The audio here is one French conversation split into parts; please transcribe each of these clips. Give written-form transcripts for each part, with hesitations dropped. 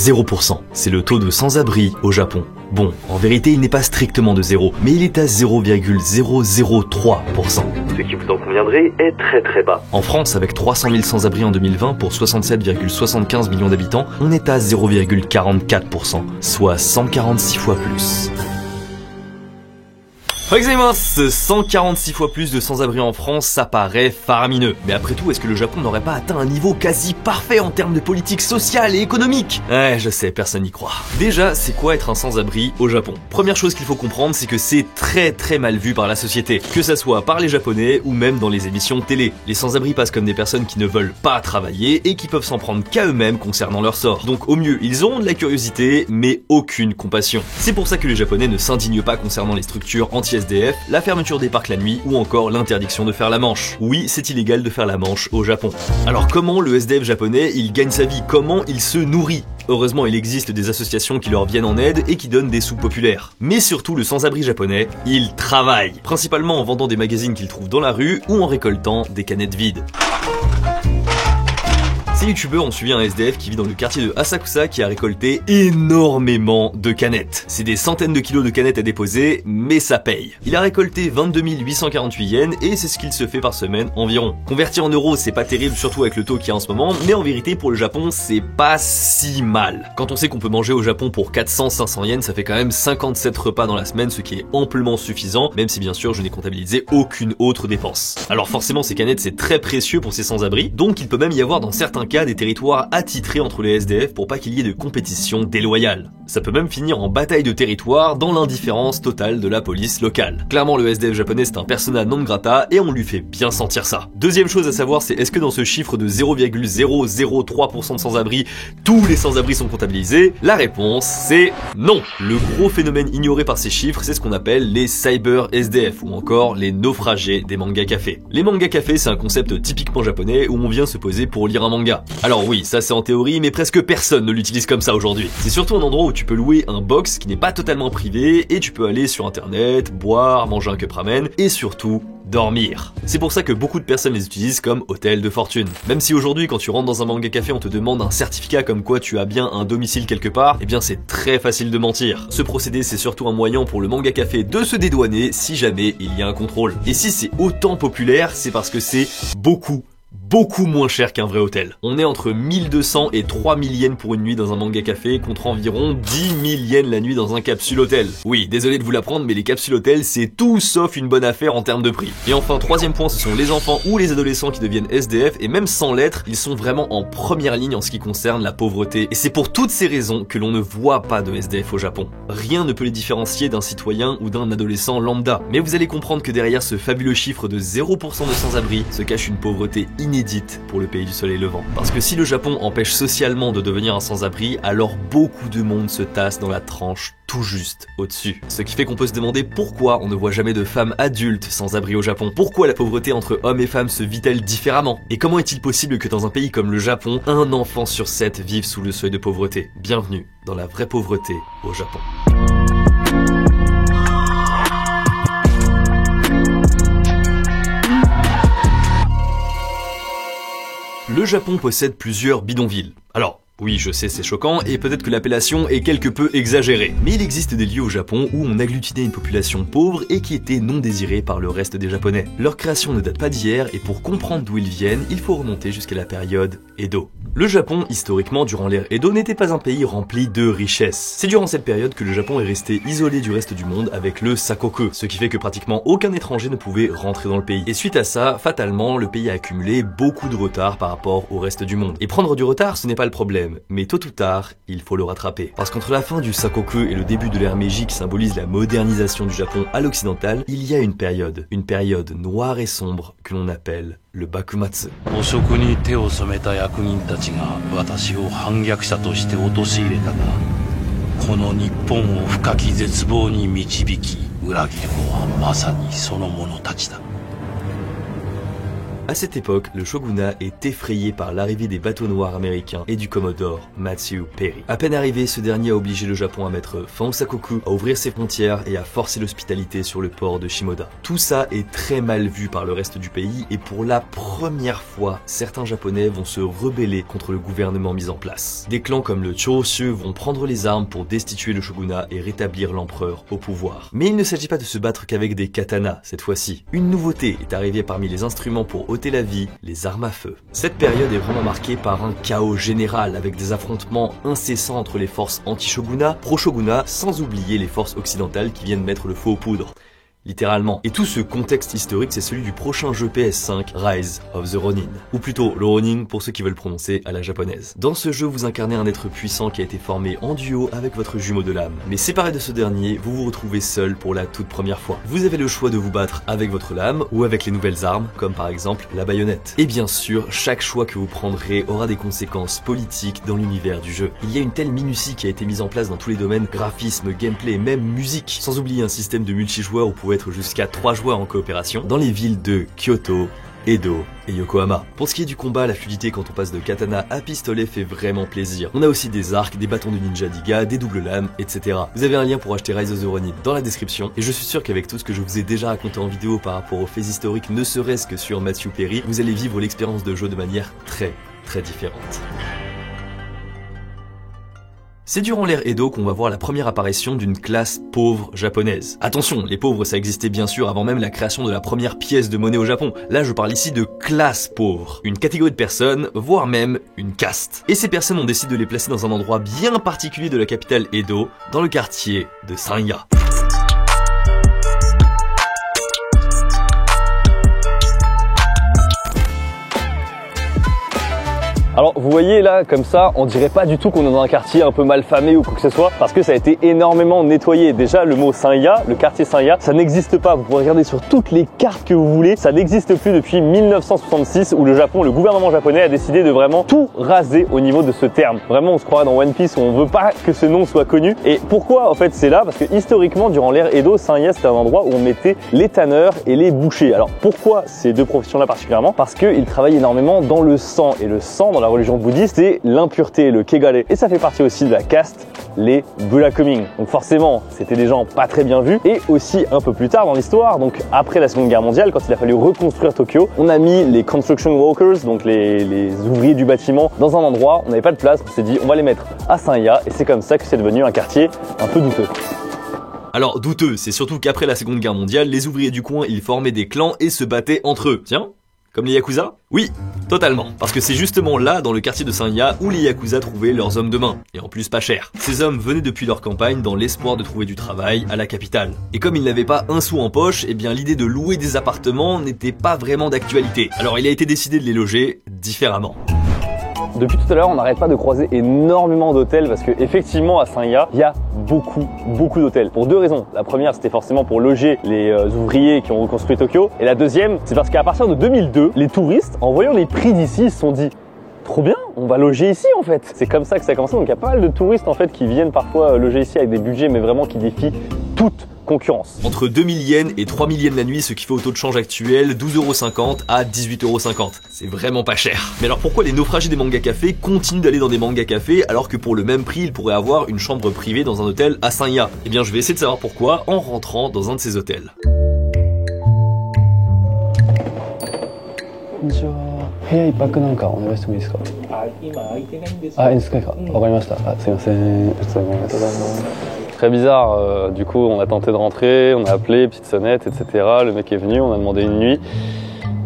0%, c'est le taux de sans-abri au Japon. Bon, en vérité, il n'est pas strictement de 0, mais il est à 0,003%. Ce qui, vous en conviendrez, est très bas. En France, avec 300 000 sans-abri en 2020 pour 67,75 millions d'habitants, on est à 0,44%, soit 146 fois plus. Excusez-moi, 146 fois plus de sans-abri en France, ça paraît faramineux. Mais après tout, est-ce que le Japon n'aurait pas atteint un niveau quasi parfait en termes de politique sociale et économique? Ouais, je sais, personne n'y croit. Déjà, c'est quoi être un sans-abri au Japon? Première chose qu'il faut comprendre, c'est que c'est très mal vu par la société. Que ça soit par les Japonais ou même dans les émissions de télé. Les sans-abri passent comme des personnes qui ne veulent pas travailler et qui peuvent s'en prendre qu'à eux-mêmes concernant leur sort. Donc au mieux, ils auront de la curiosité, mais aucune compassion. C'est pour ça que les Japonais ne s'indignent pas concernant les structures anti-SDF, la fermeture des parcs la nuit ou encore l'interdiction de faire la manche. Oui, c'est illégal de faire la manche au Japon. Alors comment le SDF japonais, il gagne sa vie? Comment il se nourrit? Heureusement, il existe des associations qui leur viennent en aide et qui donnent des sous populaires. Mais surtout, le sans-abri japonais, il travaille. Principalement en vendant des magazines qu'il trouve dans la rue ou en récoltant des canettes vides. Ces youtubeurs ont suivi un SDF qui vit dans le quartier de Asakusa qui a récolté énormément de canettes. C'est des centaines de kilos de canettes à déposer, mais ça paye. Il a récolté 22 848 yens et c'est ce qu'il se fait par semaine environ. Converti en euros, c'est pas terrible, surtout avec le taux qu'il y a en ce moment, mais en vérité pour le Japon, c'est pas si mal. Quand on sait qu'on peut manger au Japon pour 400-500 yens, ça fait quand même 57 repas dans la semaine, ce qui est amplement suffisant, même si bien sûr je n'ai comptabilisé aucune autre dépense. Alors forcément ces canettes c'est très précieux pour ces sans-abri, donc il peut même y avoir dans certains cas des territoires attitrés entre les SDF pour pas qu'il y ait de compétition déloyale. Ça peut même finir en bataille de territoire dans l'indifférence totale de la police locale. Clairement le SDF japonais c'est un persona non grata et on lui fait bien sentir ça. Deuxième chose à savoir, c'est est-ce que dans ce chiffre de 0,003% de sans-abri, tous les sans-abri sont comptabilisés? La réponse c'est non. Le gros phénomène ignoré par ces chiffres, c'est ce qu'on appelle les cyber SDF ou encore les naufragés des mangas cafés. Les mangas cafés c'est un concept typiquement japonais où on vient se poser pour lire un manga. Alors oui, ça c'est en théorie, mais presque personne ne l'utilise comme ça aujourd'hui. C'est surtout un endroit où tu peux louer un box qui n'est pas totalement privé et tu peux aller sur internet, boire, manger un cup ramen et surtout dormir. C'est pour ça que beaucoup de personnes les utilisent comme hôtel de fortune. Même si aujourd'hui quand tu rentres dans un manga café on te demande un certificat comme quoi tu as bien un domicile quelque part, eh bien c'est très facile de mentir. Ce procédé c'est surtout un moyen pour le manga café de se dédouaner si jamais il y a un contrôle. Et si c'est autant populaire, c'est parce que c'est beaucoup moins cher qu'un vrai hôtel. On est entre 1200 et 3000 yens pour une nuit dans un manga café contre environ 10 000 yens la nuit dans un capsule hôtel. Oui, désolé de vous l'apprendre, mais les capsules hôtels c'est tout sauf une bonne affaire en termes de prix. Et enfin, troisième point, ce sont les enfants ou les adolescents qui deviennent SDF et même sans l'être, ils sont vraiment en première ligne en ce qui concerne la pauvreté. Et c'est pour toutes ces raisons que l'on ne voit pas de SDF au Japon. Rien ne peut les différencier d'un citoyen ou d'un adolescent lambda. Mais vous allez comprendre que derrière ce fabuleux chiffre de 0% de sans-abri se cache une pauvreté inédite pour le pays du soleil levant. Parce que si le Japon empêche socialement de devenir un sans-abri, alors beaucoup de monde se tasse dans la tranche tout juste au-dessus. Ce qui fait qu'on peut se demander pourquoi on ne voit jamais de femmes adultes sans abri au Japon. Pourquoi la pauvreté entre hommes et femmes se vit-elle différemment? Et comment est-il possible que dans un pays comme le Japon, un enfant sur 7 vive sous le seuil de pauvreté? Bienvenue dans la vraie pauvreté au Japon. Le Japon possède plusieurs bidonvilles. Alors, oui, je sais, c'est choquant, et peut-être que l'appellation est quelque peu exagérée. Mais il existe des lieux au Japon où on agglutinait une population pauvre et qui était non désirée par le reste des Japonais. Leur création ne date pas d'hier, et pour comprendre d'où ils viennent, il faut remonter jusqu'à la période Edo. Le Japon, historiquement, durant l'ère Edo, n'était pas un pays rempli de richesses. C'est durant cette période que le Japon est resté isolé du reste du monde avec le sakoku, ce qui fait que pratiquement aucun étranger ne pouvait rentrer dans le pays. Et suite à ça, fatalement, le pays a accumulé beaucoup de retard par rapport au reste du monde. Et prendre du retard, ce n'est pas le problème. Mais tôt ou tard, il faut le rattraper. Parce qu'entre la fin du Sakoku et le début de l'ère Meiji qui symbolise la modernisation du Japon à l'occidental, il y a une période noire et sombre que l'on appelle le Bakumatsu. À cette époque, le shogunat est effrayé par l'arrivée des bateaux noirs américains et du commodore Matthew Perry. À peine arrivé, ce dernier a obligé le Japon à mettre fin au sakoku, à ouvrir ses frontières et à forcer l'hospitalité sur le port de Shimoda. Tout ça est très mal vu par le reste du pays et pour la première fois, certains japonais vont se rebeller contre le gouvernement mis en place. Des clans comme le Choshu vont prendre les armes pour destituer le shogunat et rétablir l'empereur au pouvoir. Mais il ne s'agit pas de se battre qu'avec des katanas cette fois-ci. Une nouveauté est arrivée parmi les instruments pour ôter la vie, les armes à feu. Cette période est vraiment marquée par un chaos général avec des affrontements incessants entre les forces anti-shogunat, pro-shogunat, sans oublier les forces occidentales qui viennent mettre le feu aux poudres. Littéralement. Et tout ce contexte historique, c'est celui du prochain jeu PS5, Rise of the Ronin. Ou plutôt, le Ronin pour ceux qui veulent prononcer à la japonaise. Dans ce jeu, vous incarnez un être puissant qui a été formé en duo avec votre jumeau de l'âme. Mais séparé de ce dernier, vous vous retrouvez seul pour la toute première fois. Vous avez le choix de vous battre avec votre lame ou avec les nouvelles armes, comme par exemple la baïonnette. Et bien sûr, chaque choix que vous prendrez aura des conséquences politiques dans l'univers du jeu. Il y a une telle minutie qui a été mise en place dans tous les domaines, graphisme, gameplay, même musique. Sans oublier un système de multijoueur où vous pouvez être jusqu'à 3 joueurs en coopération dans les villes de Kyoto, Edo et Yokohama. Pour ce qui est du combat, la fluidité quand on passe de katana à pistolet fait vraiment plaisir. On a aussi des arcs, des bâtons de ninja Diga, des doubles lames, etc. Vous avez un lien pour acheter Rise of the Ronin dans la description et je suis sûr qu'avec tout ce que je vous ai déjà raconté en vidéo par rapport aux faits historiques, ne serait-ce que sur Matthew Perry, vous allez vivre l'expérience de jeu de manière très différente. C'est durant l'ère Edo qu'on va voir la première apparition d'une classe pauvre japonaise. Attention, les pauvres ça existait bien sûr avant même la création de la première pièce de monnaie au Japon. Là je parle ici de classe pauvre. Une catégorie de personnes, voire même une caste. Et ces personnes ont décidé de les placer dans un endroit bien particulier de la capitale Edo, dans le quartier de Sanya. Alors vous voyez là comme ça, on dirait pas du tout qu'on est dans un quartier un peu mal famé ou quoi que ce soit parce que ça a été énormément nettoyé. Déjà le mot Sanya, le quartier Sanya, ça n'existe pas. Vous pouvez regarder sur toutes les cartes que vous voulez, ça n'existe plus depuis 1966 où le Japon, le gouvernement japonais a décidé de vraiment tout raser au niveau de ce terme. Vraiment on se croirait dans One Piece où on veut pas que ce nom soit connu. Et pourquoi en fait c'est là? Parce que historiquement durant l'ère Edo, Sanya c'était un endroit où on mettait les tanneurs et les bouchers. Alors pourquoi ces deux professions là particulièrement? Parce qu'ils travaillent énormément dans le sang et le sang dans la religion bouddhiste, c'est l'impureté, le kegare. Et ça fait partie aussi de la caste, les Burakumin. Donc forcément, c'était des gens pas très bien vus. Et aussi un peu plus tard dans l'histoire, donc après la Seconde Guerre mondiale, quand il a fallu reconstruire Tokyo, on a mis les construction workers, donc les ouvriers du bâtiment, dans un endroit, on n'avait pas de place, on s'est dit on va les mettre à Sanya et c'est comme ça que c'est devenu un quartier un peu douteux. Alors douteux, c'est surtout qu'après la Seconde Guerre mondiale, les ouvriers du coin, ils formaient des clans et se battaient entre eux. Tiens, comme les Yakuza? Oui, totalement. Parce que c'est justement là, dans le quartier de Sanya, où les Yakuza trouvaient leurs hommes de main. Et en plus pas cher. Ces hommes venaient depuis leur campagne dans l'espoir de trouver du travail à la capitale. Et comme ils n'avaient pas un sou en poche, eh bien l'idée de louer des appartements n'était pas vraiment d'actualité. Alors il a été décidé de les loger différemment. Depuis tout à l'heure, on n'arrête pas de croiser énormément d'hôtels parce que effectivement à Sanya, il y a beaucoup d'hôtels. Pour deux raisons. La première, c'était forcément pour loger les ouvriers qui ont reconstruit Tokyo. Et la deuxième, c'est parce qu'à partir de 2002, les touristes, en voyant les prix d'ici, ils se sont dit trop bien, on va loger ici en fait. C'est comme ça que ça a commencé. Donc il y a pas mal de touristes en fait qui viennent parfois loger ici avec des budgets mais vraiment qui défient toute concurrence. Entre 2000 yens et 3000 yens la nuit, ce qui fait au taux de change actuel 12,50 € à 18,50 €. C'est vraiment pas cher. Mais alors pourquoi les naufragés des manga cafés continuent d'aller dans des manga cafés alors que pour le même prix, ils pourraient avoir une chambre privée dans un hôtel à Sanya? Eh bien je vais essayer de savoir pourquoi en rentrant dans un de ces hôtels. 部屋一泊なんかお願いしてもいいですか？今空いてないんです。あ、いいですか？わかりました。あ、すいません。ありがとうございます。Très bizarre, du coup on a tenté de rentrer, on a appelé, petite sonnette, etc. Le mec est venu, on a demandé une nuit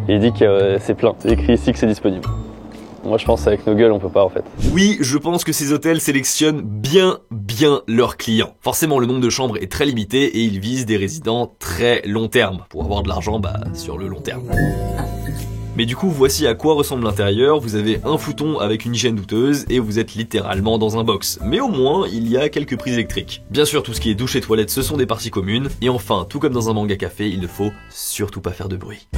et il dit que c'est plein. C'est écrit ici que c'est disponible. Moi je pense avec nos gueules on peut pas en fait. Oui, je pense que ces hôtels sélectionnent bien leurs clients. Forcément le nombre de chambres est très limité et ils visent des résidents très long terme pour avoir de l'argent sur le long terme. Mais du coup, voici à quoi ressemble l'intérieur. Vous avez un futon avec une hygiène douteuse et vous êtes littéralement dans un box. Mais au moins, il y a quelques prises électriques. Bien sûr, tout ce qui est douche et toilette, ce sont des parties communes. Et enfin, tout comme dans un manga café, il ne faut surtout pas faire de bruit.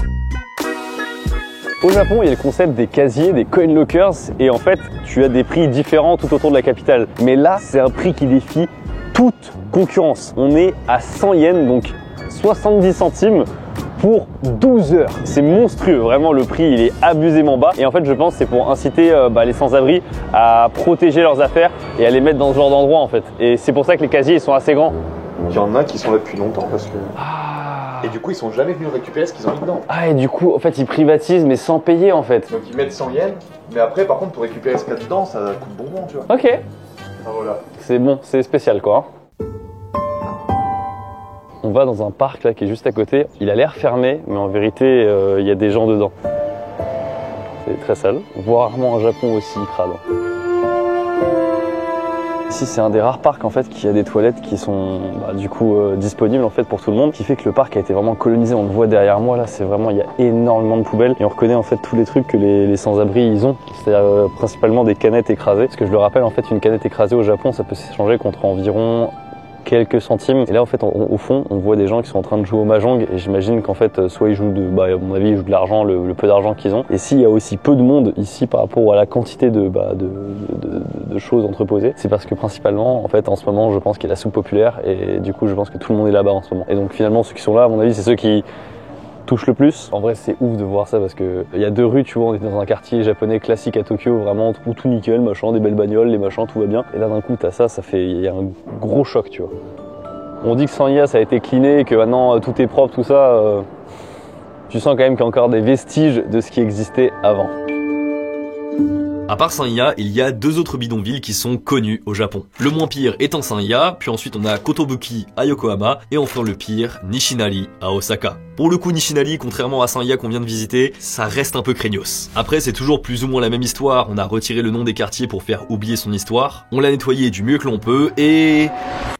Au Japon, il y a le concept des casiers, des coin lockers, et en fait, tu as des prix différents tout autour de la capitale. Mais là, c'est un prix qui défie toute concurrence. On est à 100 yens, donc 70 centimes pour 12 heures. C'est monstrueux, vraiment le prix il est abusément bas. Et en fait je pense que c'est pour inciter les sans-abri à protéger leurs affaires et à les mettre dans ce genre d'endroit en fait. Et c'est pour ça que les casiers ils sont assez grands. Il y en a qui sont là depuis longtemps parce que... Et du coup, ils sont jamais venus récupérer ce qu'ils ont mis dedans. Ah, et du coup, en fait, ils privatisent, mais sans payer, en fait. Donc, ils mettent 100 yens, mais après, par contre, pour récupérer ce qu'il y a dedans, ça coûte bonbon, tu vois. Ok. Ah, voilà. C'est bon, c'est spécial, quoi. On va dans un parc, là, qui est juste à côté. Il a l'air fermé, mais en vérité, il y a des gens dedans. C'est très sale. On voit rarement un Japon aussi crade. Ici c'est un des rares parcs en fait qui a des toilettes qui sont du coup disponibles en fait pour tout le monde, qui fait que le parc a été vraiment colonisé. On le voit derrière moi là, c'est vraiment, il y a énormément de poubelles et on reconnaît en fait tous les trucs que les sans-abri ils ont, c'est-à-dire principalement des canettes écrasées. Parce que je le rappelle, en fait une canette écrasée au Japon ça peut s'échanger contre environ quelques centimes. Et là en fait au fond on voit des gens qui sont en train de jouer au mahjong et j'imagine qu'en fait soit ils jouent à mon avis ils jouent de l'argent, le peu d'argent qu'ils ont. Et s'il y a aussi peu de monde ici par rapport à la quantité de choses entreposées, c'est parce que principalement en fait en ce moment je pense qu'il y a la soupe populaire et du coup je pense que tout le monde est là-bas en ce moment. Et donc finalement ceux qui sont là à mon avis c'est ceux qui touche le plus. En vrai c'est ouf de voir ça parce que il y a 2 rues, tu vois, on était dans un quartier japonais classique à Tokyo, vraiment tout nickel, machin, des belles bagnoles, les machins, tout va bien. Et là d'un coup t'as ça fait, il y a un gros choc, tu vois. On dit que Sanya ça a été cleané, que maintenant tout est propre, tout ça. Tu sens quand même qu'il y a encore des vestiges de ce qui existait avant. À part Sanya, il y a 2 autres bidonvilles qui sont connus au Japon. Le moins pire étant Sanya, puis ensuite on a Kotobuki à Yokohama, et enfin le pire, Nishinari à Osaka. Pour le coup, Nishinari, contrairement à Sanya qu'on vient de visiter, ça reste un peu craignos. Après, c'est toujours plus ou moins la même histoire, on a retiré le nom des quartiers pour faire oublier son histoire, on l'a nettoyé du mieux que l'on peut, et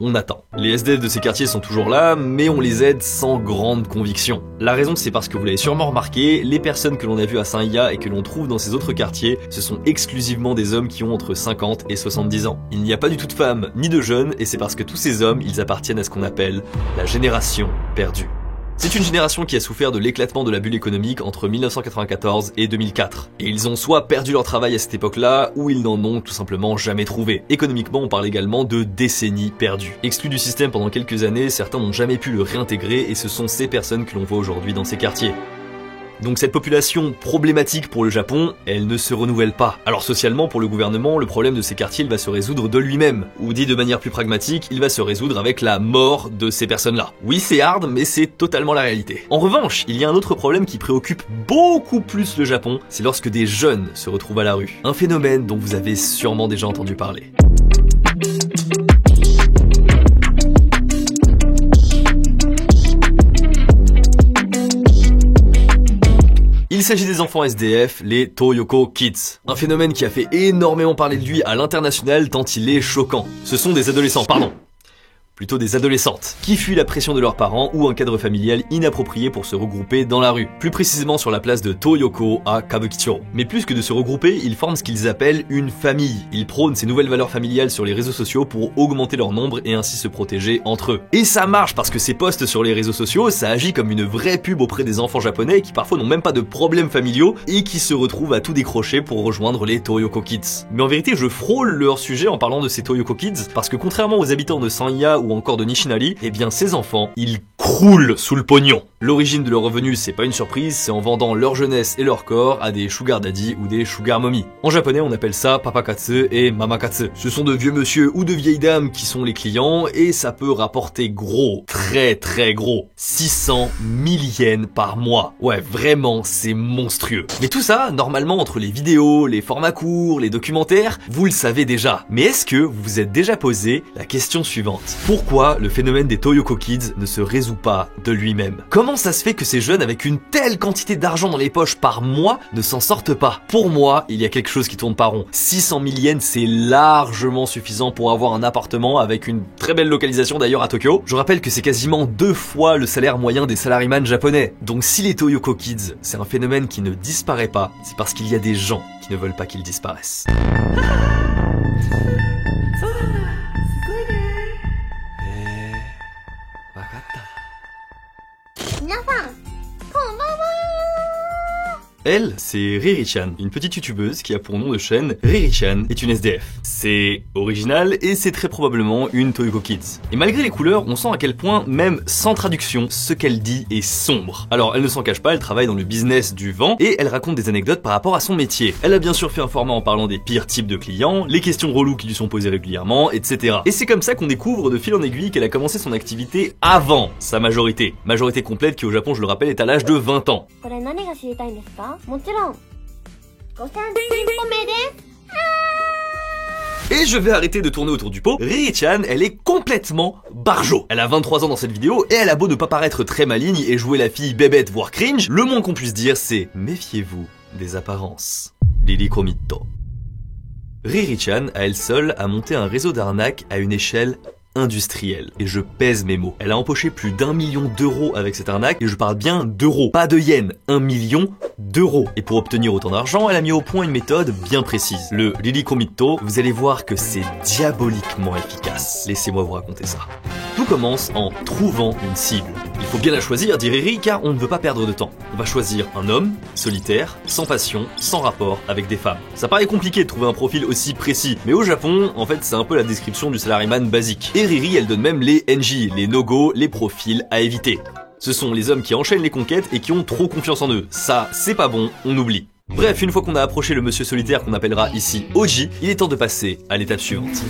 on attend. Les SDF de ces quartiers sont toujours là, mais on les aide sans grande conviction. La raison, c'est parce que vous l'avez sûrement remarqué, les personnes que l'on a vues à Sanya et que l'on trouve dans ces autres quartiers, ce sont exclusivement des hommes qui ont entre 50 et 70 ans. Il n'y a pas du tout de femmes, ni de jeunes, et c'est parce que tous ces hommes, ils appartiennent à ce qu'on appelle la génération perdue. C'est une génération qui a souffert de l'éclatement de la bulle économique entre 1994 et 2004. Et ils ont soit perdu leur travail à cette époque-là, ou ils n'en ont tout simplement jamais trouvé. Économiquement, on parle également de décennies perdues. Exclus du système pendant quelques années, certains n'ont jamais pu le réintégrer et ce sont ces personnes que l'on voit aujourd'hui dans ces quartiers. Donc cette population problématique pour le Japon, elle ne se renouvelle pas. Alors socialement, pour le gouvernement, le problème de ces quartiers, il va se résoudre de lui-même. Ou dit de manière plus pragmatique, il va se résoudre avec la mort de ces personnes-là. Oui, c'est hard, mais c'est totalement la réalité. En revanche, il y a un autre problème qui préoccupe beaucoup plus le Japon, c'est lorsque des jeunes se retrouvent à la rue. Un phénomène dont vous avez sûrement déjà entendu parler. Il s'agit des enfants SDF, les Toyoko Kids. Un phénomène qui a fait énormément parler de lui à l'international tant il est choquant. Ce sont des adolescents, plutôt des adolescentes, qui fuient la pression de leurs parents ou un cadre familial inapproprié pour se regrouper dans la rue, plus précisément sur la place de Toyoko à Kabukicho. Mais plus que de se regrouper, ils forment ce qu'ils appellent une famille. Ils prônent ces nouvelles valeurs familiales sur les réseaux sociaux pour augmenter leur nombre et ainsi se protéger entre eux. Et ça marche parce que ces posts sur les réseaux sociaux, ça agit comme une vraie pub auprès des enfants japonais qui parfois n'ont même pas de problèmes familiaux et qui se retrouvent à tout décrocher pour rejoindre les Toyoko Kids. Mais en vérité, je frôle leur sujet en parlant de ces Toyoko Kids parce que contrairement aux habitants de Sanya ou encore de Nishinari, eh bien ces enfants, ils croulent sous le pognon. L'origine de leurs revenus, c'est pas une surprise, c'est en vendant leur jeunesse et leur corps à des sugar daddy ou des sugar mommy. En japonais, on appelle ça papakatsu et mamakatsu. Ce sont de vieux monsieur ou de vieilles dames qui sont les clients et ça peut rapporter gros, très gros, 600 000 yens par mois. Ouais, vraiment, c'est monstrueux. Mais tout ça, normalement, entre les vidéos, les formats courts, les documentaires, vous le savez déjà. Mais est-ce que vous vous êtes déjà posé la question suivante? Pourquoi le phénomène des Toyoko Kids ne se résout pas de lui-même? Comment ça se fait que ces jeunes avec une telle quantité d'argent dans les poches par mois ne s'en sortent pas? Pour moi, il y a quelque chose qui tourne pas rond. 600 000 yens, c'est largement suffisant pour avoir un appartement avec une très belle localisation d'ailleurs à Tokyo. Je rappelle que c'est quasiment 2 fois le salaire moyen des salaryman japonais. Donc si les Toyoko Kids, c'est un phénomène qui ne disparaît pas, c'est parce qu'il y a des gens qui ne veulent pas qu'ils disparaissent. Elle, c'est Riri-chan, une petite youtubeuse qui a pour nom de chaîne Riri-chan est une SDF. C'est original et c'est très probablement une Toyoko Kids. Et malgré les couleurs, on sent à quel point, même sans traduction, ce qu'elle dit est sombre. Alors elle ne s'en cache pas, elle travaille dans le business du vent et elle raconte des anecdotes par rapport à son métier. Elle a bien sûr fait un format en parlant des pires types de clients, les questions reloues qui lui sont posées régulièrement, etc. Et c'est comme ça qu'on découvre de fil en aiguille qu'elle a commencé son activité avant sa majorité. Majorité complète qui au Japon, je le rappelle, est à l'âge de 20 ans. Et je vais arrêter de tourner autour du pot. Riri-chan, elle est complètement barjo. Elle a 23 ans dans cette vidéo et elle a beau ne pas paraître très maligne et jouer la fille bébête voire cringe, le moins qu'on puisse dire c'est méfiez-vous des apparences. Lily Kromito. Riri-chan, à elle seule, a monté un réseau d'arnaques à une échelle industrielle. Et je pèse mes mots. Elle a empoché plus d'1 million d'euros avec cette arnaque, et je parle bien d'euros, pas de yens. 1 million d'euros. Et pour obtenir autant d'argent, elle a mis au point une méthode bien précise. Le Lily Kromito, vous allez voir que c'est diaboliquement efficace. Laissez-moi vous raconter ça. Tout commence en trouvant une cible. Il faut bien la choisir, dit Riri, car on ne veut pas perdre de temps. On va choisir un homme, solitaire, sans passion, sans rapport avec des femmes. Ça paraît compliqué de trouver un profil aussi précis, mais au Japon, en fait, c'est un peu la description du salaryman basique. Et Riri, elle donne même les NG, les no-go, les profils à éviter. Ce sont les hommes qui enchaînent les conquêtes et qui ont trop confiance en eux. Ça, c'est pas bon, on oublie. Bref, une fois qu'on a approché le monsieur solitaire qu'on appellera ici OG, il est temps de passer à l'étape suivante.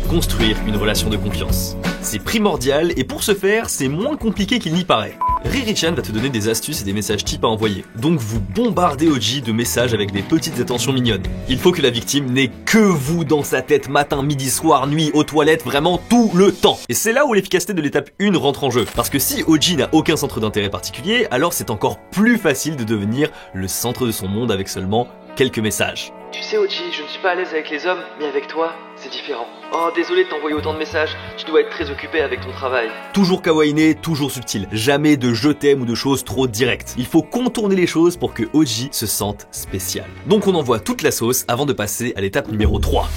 Construire une relation de confiance. C'est primordial et pour ce faire, c'est moins compliqué qu'il n'y paraît. Riri-chan va te donner des astuces et des messages types à envoyer. Donc vous bombardez OG de messages avec des petites attentions mignonnes. Il faut que la victime n'ait que vous dans sa tête matin, midi, soir, nuit, aux toilettes, vraiment tout le temps. Et c'est là où l'efficacité de l'étape 1 rentre en jeu. Parce que si OG n'a aucun centre d'intérêt particulier, alors c'est encore plus facile de devenir le centre de son monde avec seulement quelques messages. Tu sais Oji, je ne suis pas à l'aise avec les hommes, mais avec toi, c'est différent. Oh, désolé de t'envoyer autant de messages, tu dois être très occupé avec ton travail. Toujours kawaiiné, toujours subtil. Jamais de je t'aime ou de choses trop directes. Il faut contourner les choses pour que Oji se sente spécial. Donc on envoie toute la sauce avant de passer à l'étape numéro 3.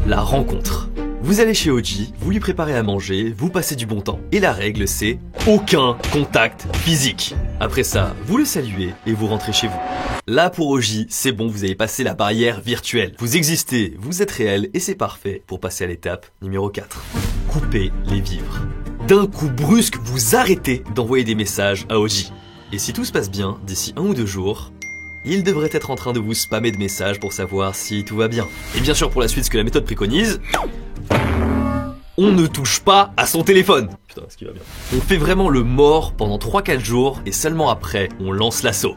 La rencontre. Vous allez chez Oji, vous lui préparez à manger, vous passez du bon temps. Et la règle c'est aucun contact physique. Après ça, vous le saluez et vous rentrez chez vous. Là pour Oji, c'est bon, vous avez passé la barrière virtuelle. Vous existez, vous êtes réel et c'est parfait pour passer à l'étape numéro 4. Couper les vivres. D'un coup brusque, vous arrêtez d'envoyer des messages à Oji. Et si tout se passe bien, d'ici 1 ou 2 jours, il devrait être en train de vous spammer de messages pour savoir si tout va bien. Et bien sûr pour la suite, ce que la méthode préconise, on ne touche pas à son téléphone. Putain, est-ce qu'il va bien? On fait vraiment le mort pendant 3-4 jours et seulement après, on lance l'assaut.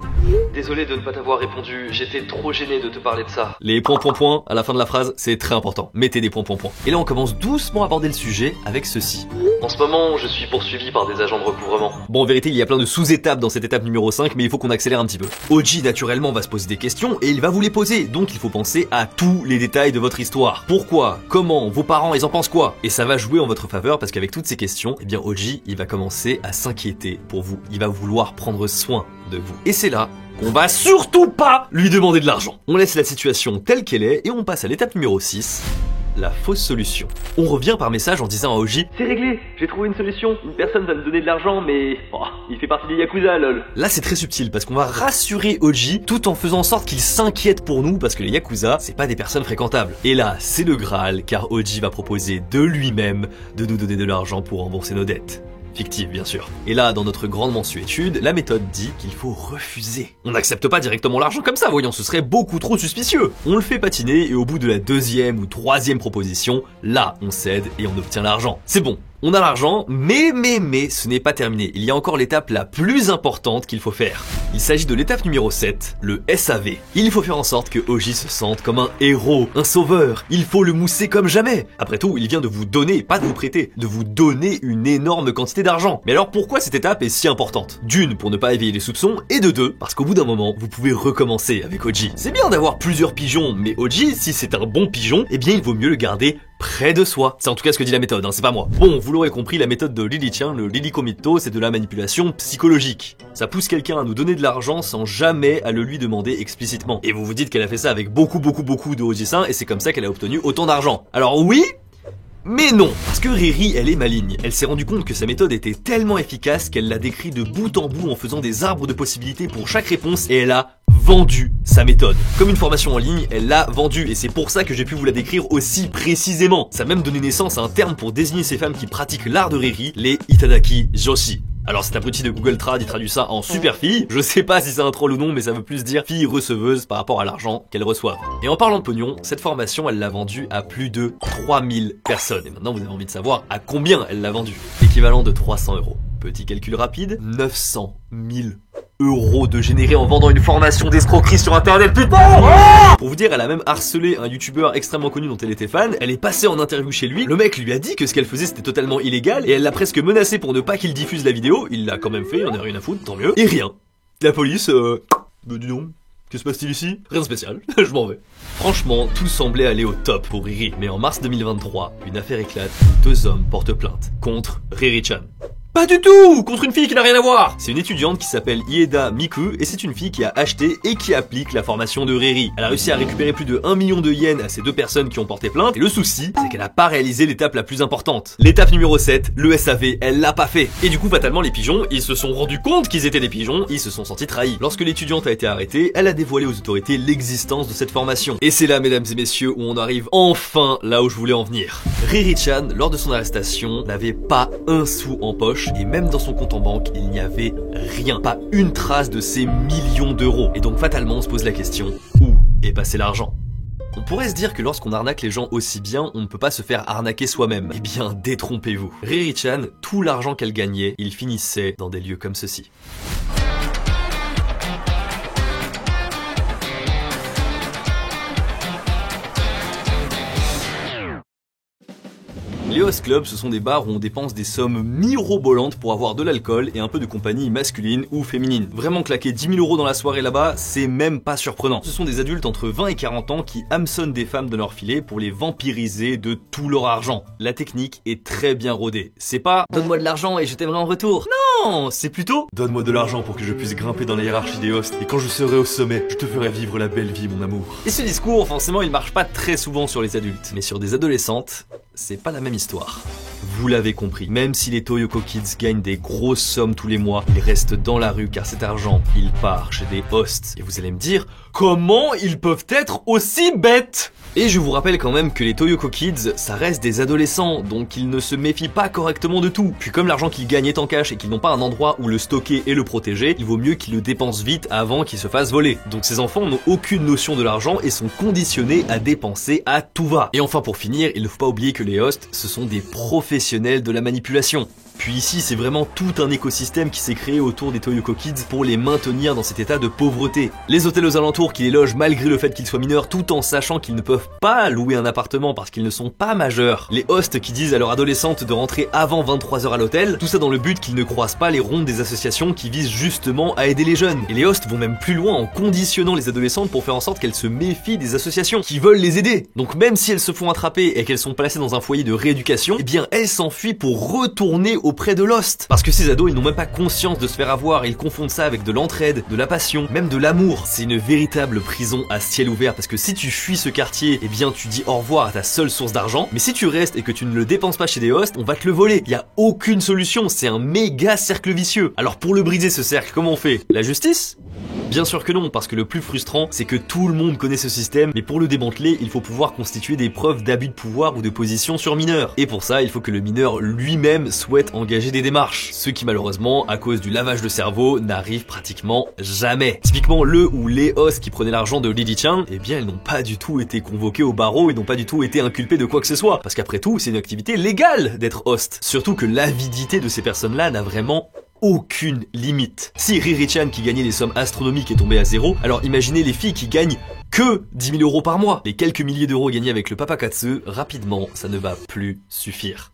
Désolé de ne pas t'avoir répondu, j'étais trop gêné de te parler de ça. Les points à la fin de la phrase, c'est très important. Mettez des points. Et là, on commence doucement à aborder le sujet avec ceci. En ce moment, je suis poursuivi par des agents de recouvrement. Bon, en vérité, il y a plein de sous-étapes dans cette étape numéro 5, mais il faut qu'on accélère un petit peu. Oji, naturellement, va se poser des questions et il va vous les poser. Donc, il faut penser à tous les détails de votre histoire. Pourquoi? Comment? Vos parents, ils en pensent quoi? Et ça va jouer en votre faveur parce qu'avec toutes ces questions, eh bien, Oji, il va commencer à s'inquiéter pour vous. Il va vouloir prendre soin de vous. Et c'est là qu'on va surtout pas lui demander de l'argent. On laisse la situation telle qu'elle est et on passe à l'étape numéro 6. La fausse solution. On revient par message en disant à Oji: c'est réglé, j'ai trouvé une solution. Une personne va me donner de l'argent, mais il fait partie des Yakuza, lol. Là, c'est très subtil parce qu'on va rassurer Oji tout en faisant en sorte qu'il s'inquiète pour nous parce que les Yakuza, c'est pas des personnes fréquentables. Et là, c'est le Graal car Oji va proposer de lui-même de nous donner de l'argent pour rembourser nos dettes. Fictive, bien sûr. Et là, dans notre grande mensuétude, la méthode dit qu'il faut refuser. On n'accepte pas directement l'argent comme ça, voyons, ce serait beaucoup trop suspicieux. On le fait patiner et au bout de la 2e ou 3e proposition, là, on cède et on obtient l'argent. C'est bon. On a l'argent, mais ce n'est pas terminé. Il y a encore l'étape la plus importante qu'il faut faire. Il s'agit de l'étape numéro 7, le SAV. Il faut faire en sorte que Oji se sente comme un héros, un sauveur. Il faut le mousser comme jamais. Après tout, il vient de vous donner, pas de vous prêter, de vous donner une énorme quantité d'argent. Mais alors pourquoi cette étape est si importante? D'une, pour ne pas éveiller les soupçons, et de deux, parce qu'au bout d'un moment, vous pouvez recommencer avec Oji. C'est bien d'avoir plusieurs pigeons, mais Oji, si c'est un bon pigeon, eh bien il vaut mieux le garder près de soi. C'est en tout cas ce que dit la méthode, hein, c'est pas moi. Bon, vous l'aurez compris, la méthode de Riri-chan, le Lily Kromito, c'est de la manipulation psychologique. Ça pousse quelqu'un à nous donner de l'argent sans jamais à le lui demander explicitement. Et vous vous dites qu'elle a fait ça avec beaucoup de Oji-san et c'est comme ça qu'elle a obtenu autant d'argent. Alors oui, mais non, parce que Riri, elle est maligne. Elle s'est rendue compte que sa méthode était tellement efficace qu'elle l'a décrit de bout en bout en faisant des arbres de possibilités pour chaque réponse et elle a vendu sa méthode. Comme une formation en ligne, elle l'a vendue et c'est pour ça que j'ai pu vous la décrire aussi précisément. Ça a même donné naissance à un terme pour désigner ces femmes qui pratiquent l'art de Riri, les Itadaki Joshi. Alors cet abruti de Google Trad, il traduit ça en super fille. Je sais pas si c'est un troll ou non, mais ça veut plus dire fille receveuse par rapport à l'argent qu'elle reçoit. Et en parlant de pognon, cette formation, elle l'a vendue à plus de 3000 personnes. Et maintenant, vous avez envie de savoir à combien elle l'a vendue. L'équivalent de 300 €. Petit calcul rapide, 900 000 € de générer en vendant une formation d'escroquerie sur internet, putain! Pour vous dire, elle a même harcelé un youtubeur extrêmement connu dont elle était fan. Elle est passée en interview chez lui, le mec lui a dit que ce qu'elle faisait c'était totalement illégal et elle l'a presque menacé pour ne pas qu'il diffuse la vidéo. Il l'a quand même fait, il en a rien à foutre, tant mieux. Et rien. La police, dis donc, que se passe-t-il ici? Rien de spécial, je m'en vais. Franchement, tout semblait aller au top pour Riri, mais en mars 2023, une affaire éclate où 2 hommes portent plainte contre Riri-chan. Pas du tout! Contre une fille qui n'a rien à voir! C'est une étudiante qui s'appelle Ieda Miku et c'est une fille qui a acheté et qui applique la formation de Riri. Elle a réussi à récupérer plus de 1 million de yens à ces 2 personnes qui ont porté plainte et le souci, c'est qu'elle n'a pas réalisé l'étape la plus importante. L'étape numéro 7, le SAV, elle l'a pas fait. Et du coup, fatalement, les pigeons, ils se sont rendus compte qu'ils étaient des pigeons, ils se sont sentis trahis. Lorsque l'étudiante a été arrêtée, elle a dévoilé aux autorités l'existence de cette formation. Et c'est là, mesdames et messieurs, où on arrive enfin là où je voulais en venir. Riri-chan, lors de son arrestation, n'avait pas un sou en poche. Et même dans son compte en banque, il n'y avait rien, pas une trace de ces millions d'euros. Et donc fatalement, on se pose la question, où est passé l'argent? On pourrait se dire que lorsqu'on arnaque les gens aussi bien, on ne peut pas se faire arnaquer soi-même. Eh bien, détrompez-vous. Riri-chan, tout l'argent qu'elle gagnait, il finissait dans des lieux comme ceci. Les host clubs, ce sont des bars où on dépense des sommes mirobolantes pour avoir de l'alcool et un peu de compagnie masculine ou féminine. Vraiment claquer 10 000 € dans la soirée là-bas, c'est même pas surprenant. Ce sont des adultes entre 20 et 40 ans qui hameçonnent des femmes dans leur filet pour les vampiriser de tout leur argent. La technique est très bien rodée. C'est pas « donne-moi de l'argent et je t'aimerai en retour ». Non, c'est plutôt « donne-moi de l'argent pour que je puisse grimper dans la hiérarchie des hosts et quand je serai au sommet, je te ferai vivre la belle vie, mon amour ». Et ce discours, forcément, il marche pas très souvent sur les adultes, mais sur des adolescentes, c'est pas la même histoire. Vous l'avez compris, même si les Toyoko Kids gagnent des grosses sommes tous les mois, ils restent dans la rue car cet argent, il part chez des hosts. Et vous allez me dire, comment ils peuvent être aussi bêtes? Et je vous rappelle quand même que les Toyoko Kids, ça reste des adolescents, donc ils ne se méfient pas correctement de tout. Puis comme l'argent qu'ils gagnent est en cash et qu'ils n'ont pas un endroit où le stocker et le protéger, il vaut mieux qu'ils le dépensent vite avant qu'ils se fassent voler. Donc ces enfants n'ont aucune notion de l'argent et sont conditionnés à dépenser à tout va. Et enfin pour finir, il ne faut pas oublier que les hosts, ce sont des professionnels de la manipulation. Puis ici, c'est vraiment tout un écosystème qui s'est créé autour des Toyoko Kids pour les maintenir dans cet état de pauvreté. Les hôtels aux alentours qui les logent malgré le fait qu'ils soient mineurs tout en sachant qu'ils ne peuvent pas louer un appartement parce qu'ils ne sont pas majeurs. Les hosts qui disent à leur adolescente de rentrer avant 23 h à l'hôtel, tout ça dans le but qu'ils ne croisent pas les rondes des associations qui visent justement à aider les jeunes. Et les hosts vont même plus loin en conditionnant les adolescentes pour faire en sorte qu'elles se méfient des associations qui veulent les aider. Donc même si elles se font attraper et qu'elles sont placées dans un foyer de rééducation, eh bien elles s'enfuient pour retourner auprès de l'host. Parce que ces ados, ils n'ont même pas conscience de se faire avoir, ils confondent ça avec de l'entraide, de la passion, même de l'amour. C'est une véritable prison à ciel ouvert parce que si tu fuis ce quartier, eh bien tu dis au revoir à ta seule source d'argent, mais si tu restes et que tu ne le dépenses pas chez des hosts, on va te le voler. Il y a aucune solution, c'est un méga cercle vicieux. Alors pour le briser ce cercle, comment on fait? La justice? Bien sûr que non, parce que le plus frustrant, c'est que tout le monde connaît ce système, mais pour le démanteler, il faut pouvoir constituer des preuves d'abus de pouvoir ou de position sur mineur. Et pour ça, il faut que le mineur lui-même souhaite engager des démarches. Ce qui malheureusement, à cause du lavage de cerveau, n'arrive pratiquement jamais. Typiquement, le ou les hosts qui prenaient l'argent de Riri-chan, eh bien, ils n'ont pas du tout été convoqués au barreau, ils n'ont pas du tout été inculpés de quoi que ce soit. Parce qu'après tout, c'est une activité légale d'être host. Surtout que l'avidité de ces personnes-là n'a vraiment aucune limite. Si Riri-chan qui gagnait des sommes astronomiques est tombé à zéro, alors imaginez les filles qui gagnent que 10 000 € par mois. Les quelques milliers d'euros gagnés avec le papakatsu, rapidement, ça ne va plus suffire.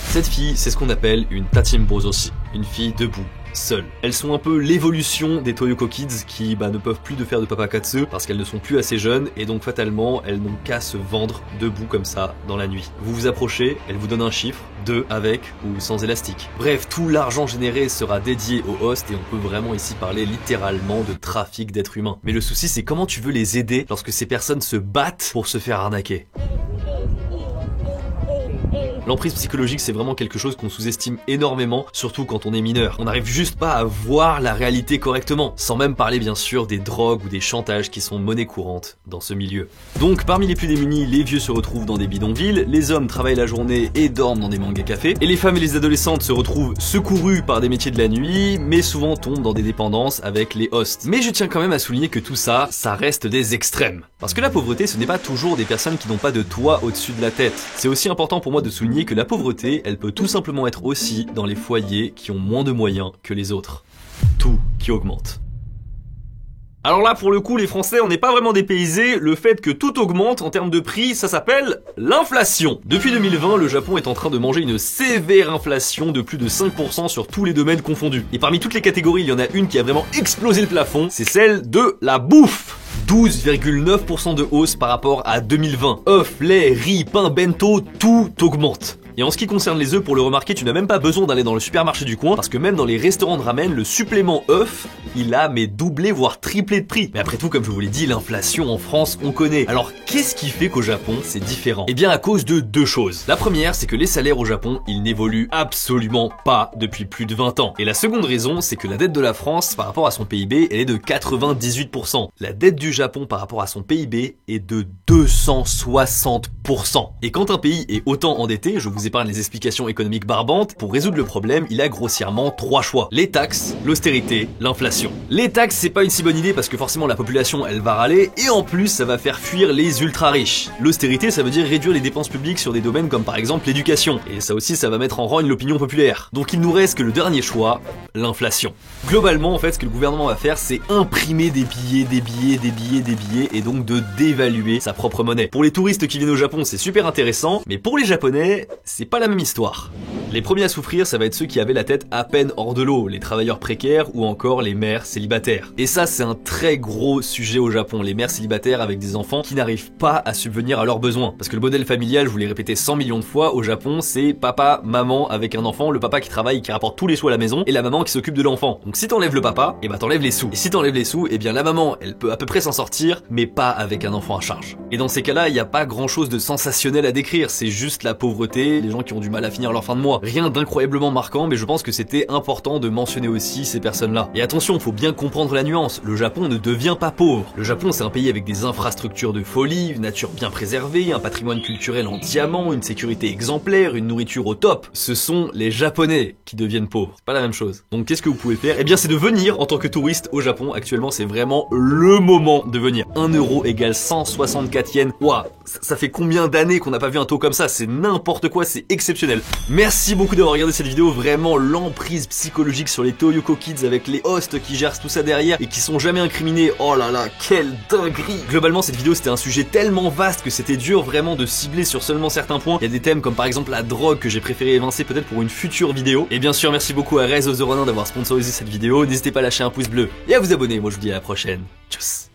Cette fille, c'est ce qu'on appelle une tachimbozoshi, une fille debout, seule. Elles sont un peu l'évolution des Toyoko Kids qui ne peuvent plus faire de papakatsu parce qu'elles ne sont plus assez jeunes et donc fatalement elles n'ont qu'à se vendre debout comme ça dans la nuit. Vous vous approchez, elle vous donne un chiffre, 2 avec ou sans élastique. Bref, tout l'argent généré sera dédié aux hosts et on peut vraiment ici parler littéralement de trafic d'êtres humains. Mais le souci c'est comment tu veux les aider lorsque ces personnes se battent pour se faire arnaquer. L'emprise psychologique, c'est vraiment quelque chose qu'on sous-estime énormément, surtout quand on est mineur. On n'arrive juste pas à voir la réalité correctement, sans même parler bien sûr des drogues ou des chantages qui sont monnaie courante dans ce milieu. Donc parmi les plus démunis, les vieux se retrouvent dans des bidonvilles, les hommes travaillent la journée et dorment dans des mangas cafés, et les femmes et les adolescentes se retrouvent secourues par des métiers de la nuit, mais souvent tombent dans des dépendances avec les hosts. Mais je tiens quand même à souligner que tout ça, ça reste des extrêmes. Parce que la pauvreté, ce n'est pas toujours des personnes qui n'ont pas de toit au-dessus de la tête. C'est aussi important pour moi de souligner que la pauvreté, elle peut tout simplement être aussi dans les foyers qui ont moins de moyens que les autres. Tout qui augmente. Alors là, pour le coup, les Français, on n'est pas vraiment dépaysés. Le fait que tout augmente en termes de prix, ça s'appelle l'inflation. Depuis 2020, le Japon est en train de manger une sévère inflation de plus de 5% sur tous les domaines confondus. Et parmi toutes les catégories, il y en a une qui a vraiment explosé le plafond, c'est celle de la bouffe. 12,9% de hausse par rapport à 2020. Œufs, lait, riz, pain, bento, tout augmente. Et en ce qui concerne les œufs, pour le remarquer, tu n'as même pas besoin d'aller dans le supermarché du coin, parce que même dans les restaurants de ramen, le supplément œuf, il a doublé voire triplé de prix. Mais après tout, comme je vous l'ai dit, l'inflation en France, on connaît. Alors qu'est-ce qui fait qu'au Japon, c'est différent? Eh bien à cause de deux choses. La première, c'est que les salaires au Japon, ils n'évoluent absolument pas depuis plus de 20 ans. Et la seconde raison, c'est que la dette de la France par rapport à son PIB, elle est de 98%. La dette du Japon par rapport à son PIB est de 260%. Et quand un pays est autant endetté, je vous épargne les explications économiques barbantes, pour résoudre le problème, il a grossièrement trois choix. Les taxes, l'austérité, l'inflation. Les taxes, c'est pas une si bonne idée parce que forcément la population, elle va râler, et en plus, ça va faire fuir les ultra riches. L'austérité, ça veut dire réduire les dépenses publiques sur des domaines comme par exemple l'éducation. Et ça aussi, ça va mettre en rogne l'opinion populaire. Donc il nous reste que le dernier choix, l'inflation. Globalement, en fait, ce que le gouvernement va faire, c'est imprimer des billets, et donc de dévaluer sa propre monnaie. Pour les touristes qui viennent au Japon, c'est super intéressant, mais pour les Japonais, c'est pas la même histoire. Les premiers à souffrir, ça va être ceux qui avaient la tête à peine hors de l'eau, les travailleurs précaires ou encore les mères célibataires. Et ça, c'est un très gros sujet au Japon, les mères célibataires avec des enfants qui n'arrivent pas à subvenir à leurs besoins. Parce que le modèle familial, je vous l'ai répété 100 millions de fois, au Japon, c'est papa, maman avec un enfant, le papa qui travaille, qui rapporte tous les sous à la maison, et la maman qui s'occupe de l'enfant. Donc si t'enlèves le papa, et bah t'enlèves les sous. Et si t'enlèves les sous, et bien la maman, elle peut à peu près s'en sortir, mais pas avec un enfant à charge. Et dans ces cas-là, il n'y a pas grand chose de sensationnel à décrire, c'est juste la pauvreté, les gens qui ont du mal à finir leur fin de mois. Rien d'incroyablement marquant, mais je pense que c'était important de mentionner aussi ces personnes-là. Et attention, faut bien comprendre la nuance, le Japon ne devient pas pauvre. Le Japon, c'est un pays avec des infrastructures de folie, une nature bien préservée, un patrimoine culturel en diamant, une sécurité exemplaire, une nourriture au top. Ce sont les Japonais qui deviennent pauvres. C'est pas la même chose. Donc qu'est-ce que vous pouvez faire? Eh bien c'est de venir en tant que touriste au Japon. Actuellement, c'est vraiment le moment de venir. 1 euro égale 164 yens. Ouah, ça fait combien d'années qu'on n'a pas vu un taux comme ça? C'est n'importe quoi, c'est exceptionnel. Merci beaucoup d'avoir regardé cette vidéo, vraiment l'emprise psychologique sur les Toyoko Kids avec les hosts qui gèrent tout ça derrière et qui sont jamais incriminés. Oh là là, quelle dinguerie! Globalement, cette vidéo c'était un sujet tellement vaste que c'était dur vraiment de cibler sur seulement certains points. Il y a des thèmes comme par exemple la drogue que j'ai préféré évincer peut-être pour une future vidéo. Et bien sûr, merci beaucoup à Rise of the Ronin d'avoir sponsorisé cette vidéo. N'hésitez pas à lâcher un pouce bleu et à vous abonner. Moi je vous dis à la prochaine. Tchuss!